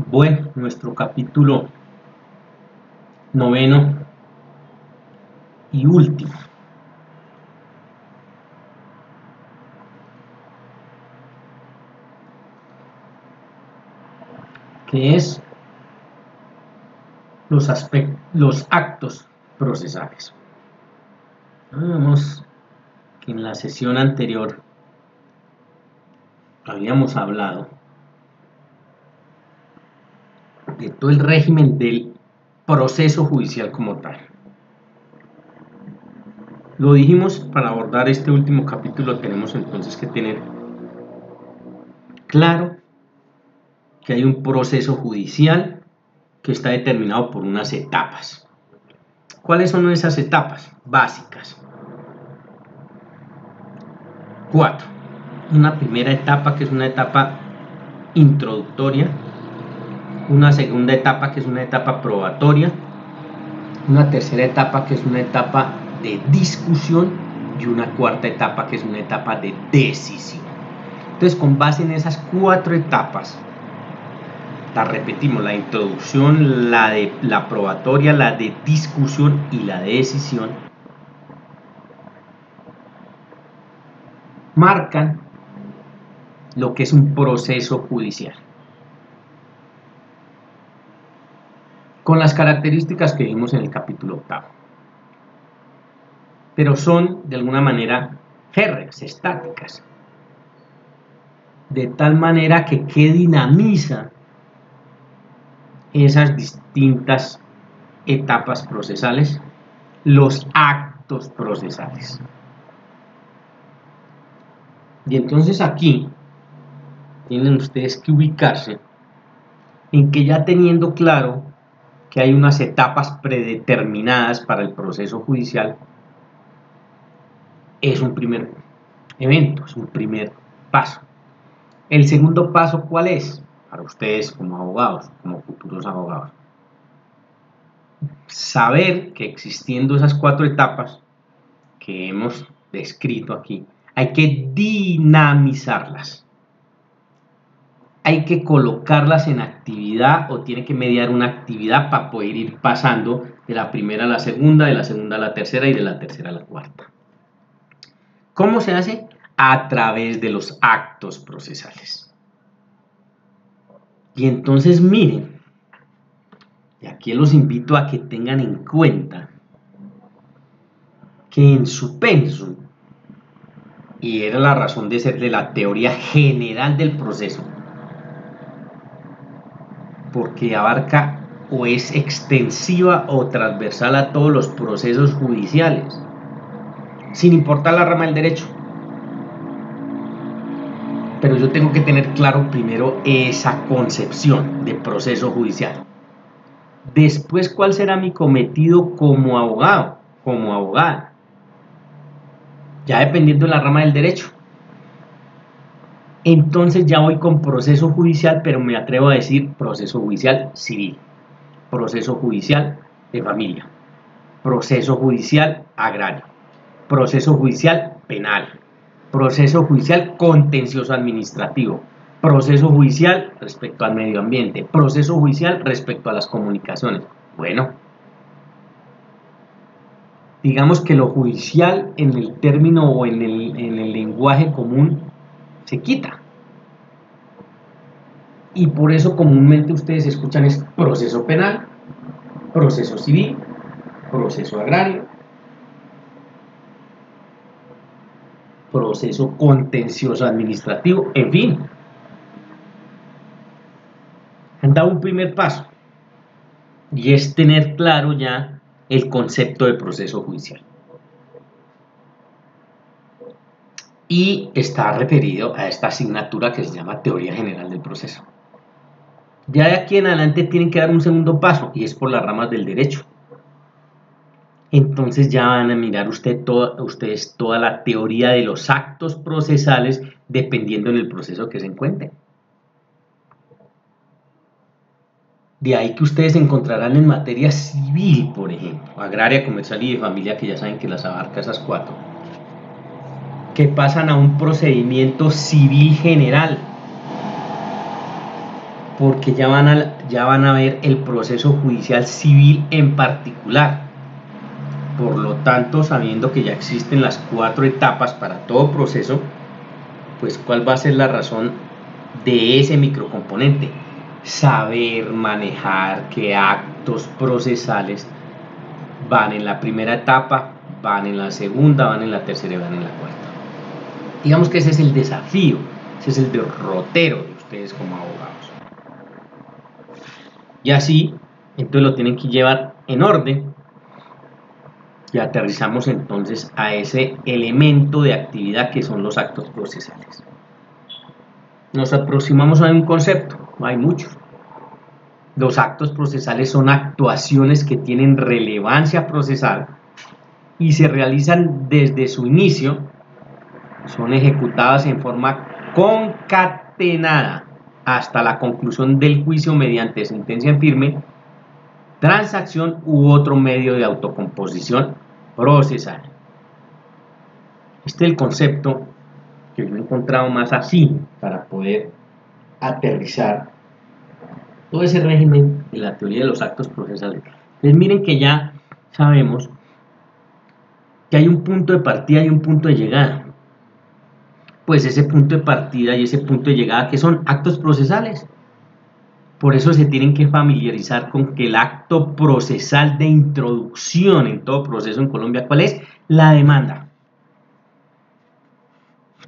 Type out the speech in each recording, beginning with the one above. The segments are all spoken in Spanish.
Bueno, nuestro capítulo noveno y último, que es los actos procesales. Vemos que en la sesión anterior habíamos hablado de todo el régimen del proceso judicial como tal. Lo dijimos, para abordar este último capítulo tenemos entonces que tener claro que hay un proceso judicial que está determinado por unas etapas. ¿Cuáles son esas etapas básicas? 4. Una primera etapa que es una etapa introductoria, una segunda etapa que es una etapa probatoria, una tercera etapa que es una etapa de discusión y una cuarta etapa que es una etapa de decisión. Entonces, con base en esas 4 etapas, la repetimos: la introducción, la probatoria, la de discusión y la de decisión, marcan lo que es un proceso judicial, con las características que vimos en el capítulo 8, pero son de alguna manera férreas, estáticas, de tal manera que dinamiza esas distintas etapas procesales, los actos procesales. Y entonces aquí tienen ustedes que ubicarse en que, ya teniendo claro que hay unas etapas predeterminadas para el proceso judicial, es un primer evento, es un primer paso. El segundo paso, ¿cuál es? Para ustedes como abogados, como futuros abogados, saber que existiendo esas 4 etapas que hemos descrito aquí, hay que dinamizarlas. Hay que colocarlas en actividad, o tiene que mediar una actividad para poder ir pasando de la primera a la segunda, de la segunda a la tercera y de la tercera a la cuarta. ¿Cómo se hace? A través de los actos procesales. Y entonces miren, y aquí los invito a que tengan en cuenta que en su pensum, y era la razón de ser de la teoría general del proceso, porque abarca o es extensiva o transversal a todos los procesos judiciales, sin importar la rama del derecho. Pero yo tengo que tener claro primero esa concepción de proceso judicial. Después, ¿cuál será mi cometido como abogado, como abogada? Ya dependiendo de la rama del derecho. Entonces ya voy con proceso judicial, pero me atrevo a decir proceso judicial civil, proceso judicial de familia, proceso judicial agrario, proceso judicial penal, proceso judicial contencioso administrativo, proceso judicial respecto al medio ambiente, proceso judicial respecto a las comunicaciones. Bueno, digamos que lo judicial en el término o en el lenguaje común se quita. Y por eso comúnmente ustedes escuchan es proceso penal, proceso civil, proceso agrario, proceso contencioso administrativo, en fin. Han dado un primer paso, y es tener claro ya el concepto de proceso judicial. Y está referido a esta asignatura que se llama Teoría General del Proceso. Ya de aquí en adelante tienen que dar un segundo paso, y es por las ramas del derecho. Entonces ya van a mirar ustedes toda la teoría de los actos procesales, dependiendo en el proceso que se encuentren. De ahí que ustedes encontrarán en materia civil, por ejemplo, agraria, comercial y de familia, que ya saben que las abarca esas 4, que pasan a un procedimiento civil general, porque ya van a ver el proceso judicial civil en particular. Por lo tanto, sabiendo que ya existen las 4 etapas para todo proceso, pues ¿cuál va a ser la razón de ese microcomponente? Saber manejar qué actos procesales van en la primera etapa, van en la segunda, van en la tercera y van en la cuarta. Digamos que ese es el desafío, ese es el derrotero de ustedes como abogados. Y así, entonces lo tienen que llevar en orden y aterrizamos entonces a ese elemento de actividad que son los actos procesales. Nos aproximamos a un concepto, hay muchos. Los actos procesales son actuaciones que tienen relevancia procesal y se realizan desde su inicio, son ejecutadas en forma concatenada hasta la conclusión del juicio mediante sentencia en firme, transacción u otro medio de autocomposición procesal. Este es el concepto que yo he encontrado más así para poder aterrizar todo ese régimen de la teoría de los actos procesales. Entonces miren que ya sabemos que hay un punto de partida y un punto de llegada. Pues ese punto de partida y ese punto de llegada, ¿qué son? Actos procesales. Por eso se tienen que familiarizar con que el acto procesal de introducción en todo proceso en Colombia, ¿cuál es? La demanda.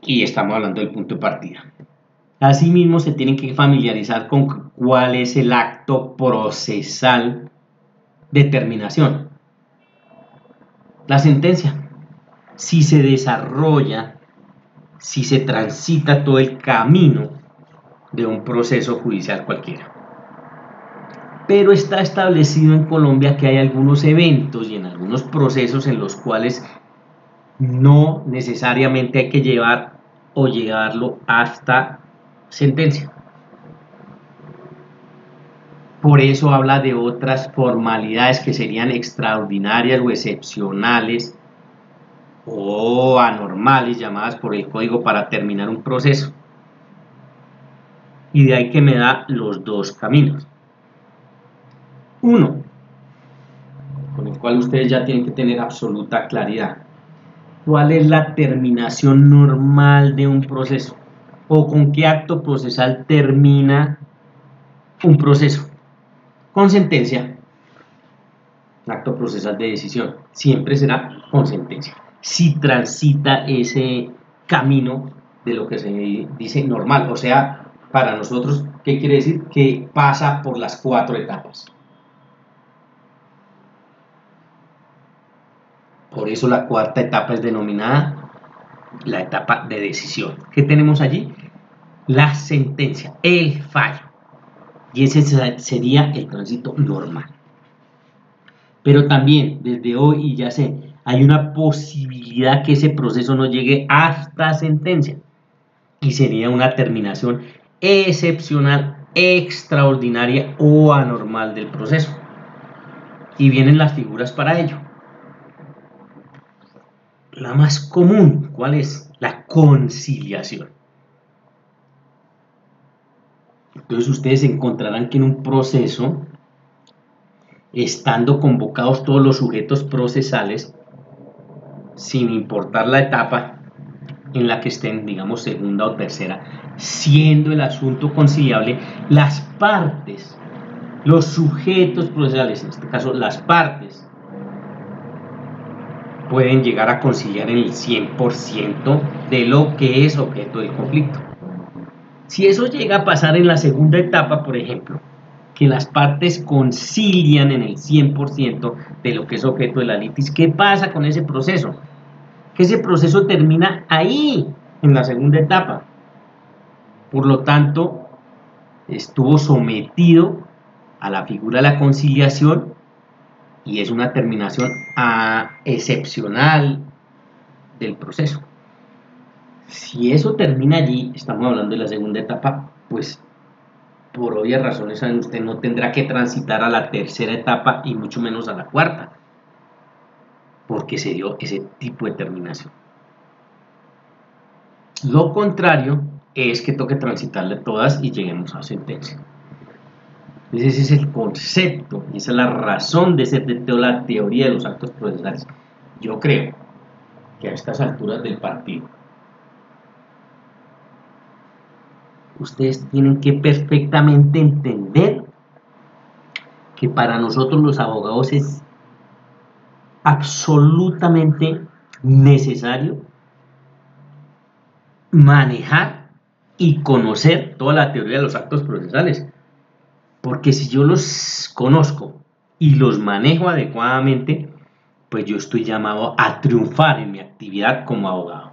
Y estamos hablando del punto de partida. Asimismo, se tienen que familiarizar con cuál es el acto procesal de terminación. La sentencia. Si se desarrolla, si se transita todo el camino de un proceso judicial cualquiera. Pero está establecido en Colombia que hay algunos eventos y en algunos procesos en los cuales no necesariamente hay que llevar o llevarlo hasta sentencia. Por eso habla de otras formalidades que serían extraordinarias o excepcionales o anormales, llamadas por el código para terminar un proceso. Y de ahí que me da los dos caminos. Uno, con el cual ustedes ya tienen que tener absoluta claridad. ¿Cuál es la terminación normal de un proceso? ¿O con qué acto procesal termina un proceso? Con sentencia. Acto procesal de decisión. Siempre será con sentencia. Si transita ese camino de lo que se dice normal. O sea, para nosotros, ¿qué quiere decir? Que pasa por las 4 etapas. Por eso la cuarta etapa es denominada la etapa de decisión. ¿Qué tenemos allí? La sentencia, el fallo. Y ese sería el tránsito normal. Pero también, desde hoy, y ya sé, hay una posibilidad que ese proceso no llegue hasta sentencia. Y sería una terminación excepcional, extraordinaria o anormal del proceso. Y vienen las figuras para ello. La más común, ¿cuál es? La conciliación. Entonces ustedes encontrarán que en un proceso, estando convocados todos los sujetos procesales, sin importar la etapa en la que estén, digamos segunda o tercera, siendo el asunto conciliable, las partes, los sujetos procesales, en este caso las partes, pueden llegar a conciliar en el 100% de lo que es objeto del conflicto. Si eso llega a pasar en la segunda etapa, por ejemplo, que las partes concilian en el 100% de lo que es objeto de la litis, ¿qué pasa con ese proceso? Que ese proceso termina ahí, en la segunda etapa. Por lo tanto, estuvo sometido a la figura de la conciliación y es una terminación excepcional del proceso. Si eso termina allí, estamos hablando de la segunda etapa, pues por obvias razones, saben, usted no tendrá que transitar a la tercera etapa y mucho menos a la cuarta, porque se dio ese tipo de terminación. Lo contrario es que toque transitarle todas y lleguemos a sentencia. Entonces ese es el concepto, y esa es la razón de ser de toda la teoría de los actos procesales. Yo creo que a estas alturas del partido, ustedes tienen que perfectamente entender que para nosotros los abogados es absolutamente necesario manejar y conocer toda la teoría de los actos procesales, porque si yo los conozco y los manejo adecuadamente, pues yo estoy llamado a triunfar en mi actividad como abogado.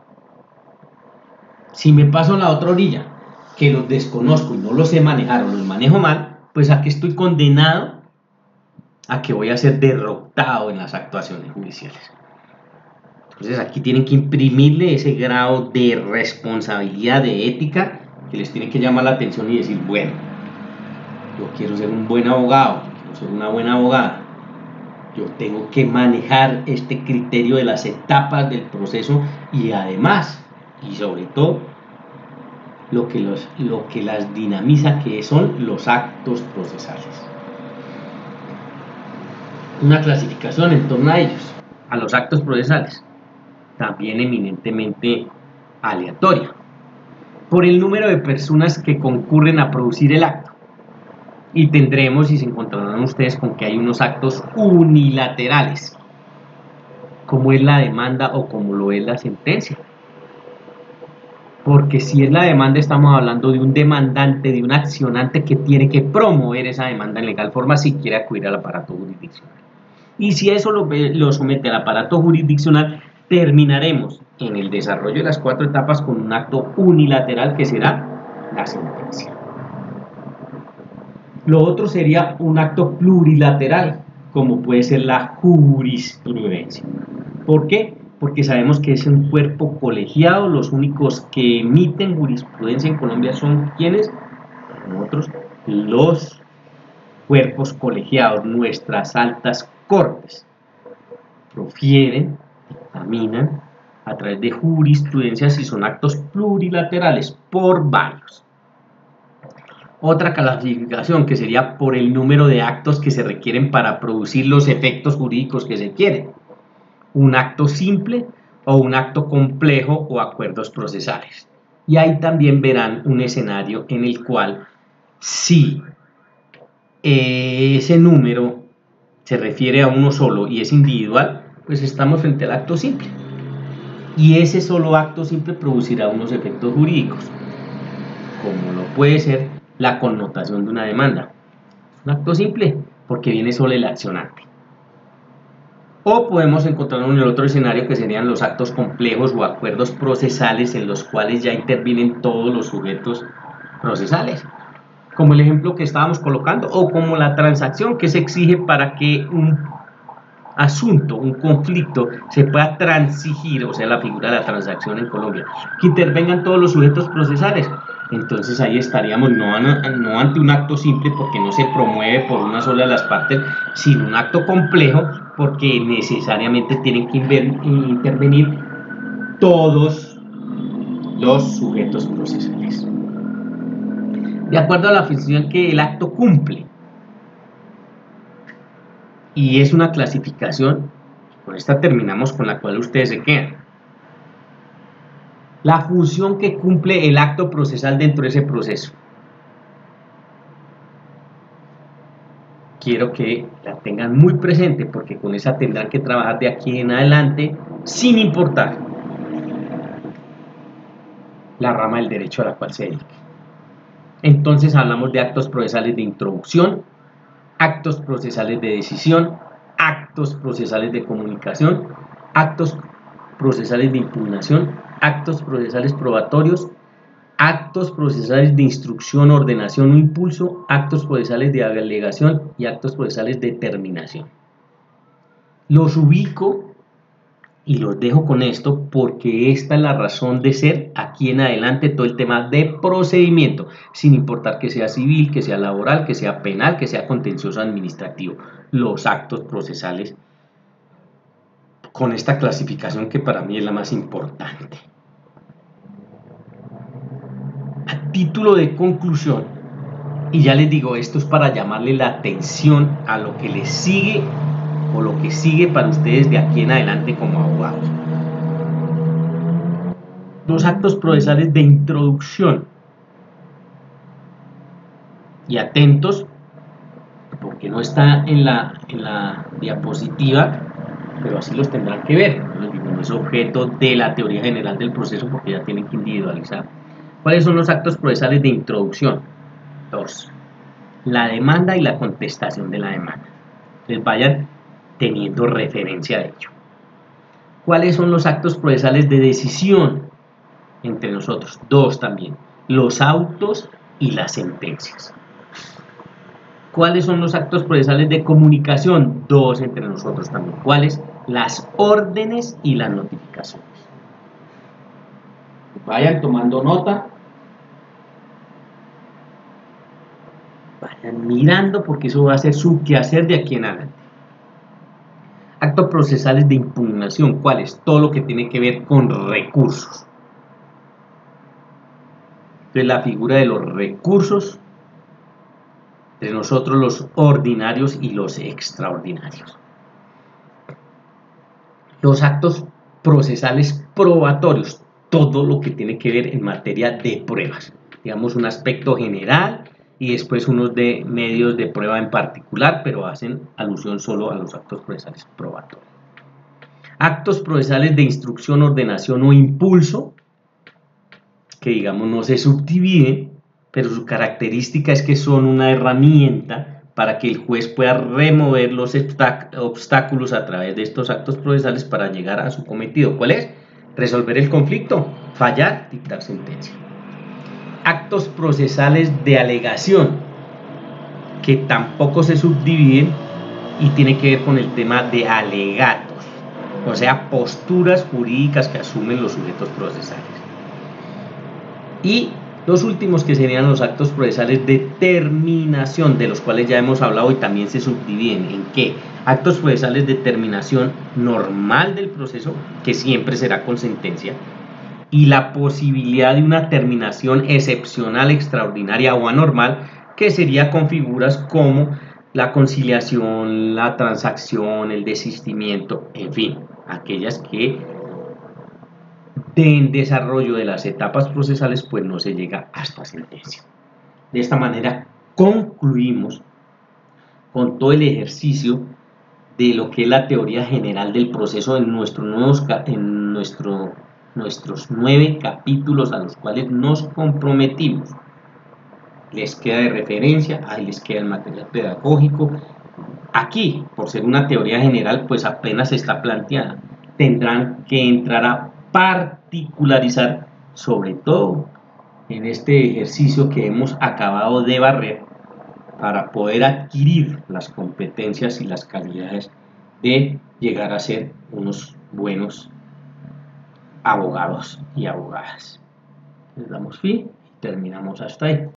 Si me paso a la otra orilla, que los desconozco y no los sé manejar o los manejo mal, pues aquí estoy condenado a que voy a ser derrotado en las actuaciones judiciales. Entonces aquí tienen que imprimirle ese grado de responsabilidad, de ética, que les tiene que llamar la atención y decir, bueno, yo quiero ser un buen abogado, quiero ser una buena abogada, yo tengo que manejar este criterio de las etapas del proceso y además, y sobre todo, lo que las dinamiza, que son los actos procesales. Una clasificación en torno a ellos, a los actos procesales, también eminentemente aleatoria, por el número de personas que concurren a producir el acto. Y tendremos, y se encontrarán ustedes con que hay unos actos unilaterales, como es la demanda o como lo es la sentencia. Porque si es la demanda, estamos hablando de un demandante, de un accionante que tiene que promover esa demanda en legal forma si quiere acudir al aparato jurisdiccional. Y si eso lo somete al aparato jurisdiccional, terminaremos en el desarrollo de las 4 etapas con un acto unilateral que será la sentencia. Lo otro sería un acto plurilateral, como puede ser la jurisprudencia. ¿Por qué? Porque sabemos que es un cuerpo colegiado, los únicos que emiten jurisprudencia en Colombia son ¿quiénes? Nosotros, los cuerpos colegiados, nuestras altas cortes, profieren, dictaminan a través de jurisprudencia si son actos plurilaterales por varios. Otra clasificación que sería por el número de actos que se requieren para producir los efectos jurídicos que se quieren. Un acto simple o un acto complejo o acuerdos procesales. Y ahí también verán un escenario en el cual si ese número se refiere a uno solo y es individual, pues estamos frente al acto simple. Y ese solo acto simple producirá unos efectos jurídicos, como lo puede ser la connotación de una demanda. Un acto simple, porque viene solo el accionante. O podemos encontrarnos en el otro escenario que serían los actos complejos o acuerdos procesales en los cuales ya intervienen todos los sujetos procesales, como el ejemplo que estábamos colocando, o como la transacción que se exige para que un asunto, un conflicto, se pueda transigir, o sea, la figura de la transacción en Colombia, que intervengan todos los sujetos procesales. Entonces ahí estaríamos no ante un acto simple porque no se promueve por una sola de las partes, sino un acto complejo porque necesariamente tienen que intervenir todos los sujetos procesales. De acuerdo a la función que el acto cumple, y es una clasificación, con esta terminamos, con la cual ustedes se quedan. La función que cumple el acto procesal dentro de ese proceso. Quiero que la tengan muy presente porque con esa tendrán que trabajar de aquí en adelante sin importar la rama del derecho a la cual se dedique. Entonces hablamos de actos procesales de introducción, actos procesales de decisión, actos procesales de comunicación, actos procesales de impugnación, actos procesales probatorios, actos procesales de instrucción, ordenación o impulso, actos procesales de alegación y actos procesales de terminación. Los ubico y los dejo con esto porque esta es la razón de ser aquí en adelante todo el tema de procedimiento, sin importar que sea civil, que sea laboral, que sea penal, que sea contencioso administrativo. Los actos procesales con esta clasificación que para mí es la más importante. A título de conclusión, Y ya les digo, esto es para llamarle la atención a lo que les sigue o lo que sigue para ustedes de aquí en adelante como abogados. Los actos procesales de introducción. Y atentos, porque no está en la diapositiva, pero así los tendrán que ver. No es objeto de la teoría general del proceso porque ya tienen que individualizar. ¿Cuáles son los actos procesales de introducción? 2. La demanda y la contestación de la demanda. Entonces vayan teniendo referencia de ello. ¿Cuáles son los actos procesales de decisión entre nosotros? 2 también. Los autos y las sentencias. ¿Cuáles son los actos procesales de comunicación? 2 entre nosotros también. ¿Cuáles? Las órdenes y las notificaciones. Vayan tomando nota. Vayan mirando porque eso va a ser su quehacer de aquí en adelante. Actos procesales de impugnación. ¿Cuáles? Todo lo que tiene que ver con recursos. Entonces la figura de los recursos entre nosotros, los ordinarios y los extraordinarios. Los actos procesales probatorios, todo lo que tiene que ver en materia de pruebas, digamos un aspecto general y después unos de medios de prueba en particular, pero hacen alusión solo a los actos procesales probatorios. Actos procesales de instrucción, ordenación o impulso, que digamos no se subdividen, pero su característica es que son una herramienta para que el juez pueda remover los obstáculos a través de estos actos procesales para llegar a su cometido. ¿Cuál es? Resolver el conflicto, fallar, dictar sentencia. Actos procesales de alegación, que tampoco se subdividen y tiene que ver con el tema de alegatos, o sea, posturas jurídicas que asumen los sujetos procesales. Y los últimos que serían los actos procesales de terminación, de los cuales ya hemos hablado y también se subdividen en qué. Actos procesales de terminación normal del proceso, que siempre será con sentencia, y la posibilidad de una terminación excepcional, extraordinaria o anormal, que sería con figuras como la conciliación, la transacción, el desistimiento, en fin, aquellas que en desarrollo de las etapas procesales pues no se llega hasta sentencia. De esta manera concluimos con todo el ejercicio de lo que es la teoría general del proceso en nuestros 9 capítulos a los cuales nos comprometimos. Les queda de referencia, ahí les queda el material pedagógico. Aquí, por ser una teoría general, pues apenas está planteada. Tendrán que entrar a particularizar, sobre todo en este ejercicio que hemos acabado de barrer, para poder adquirir las competencias y las calidades de llegar a ser unos buenos abogados y abogadas. Les damos fin y terminamos hasta ahí.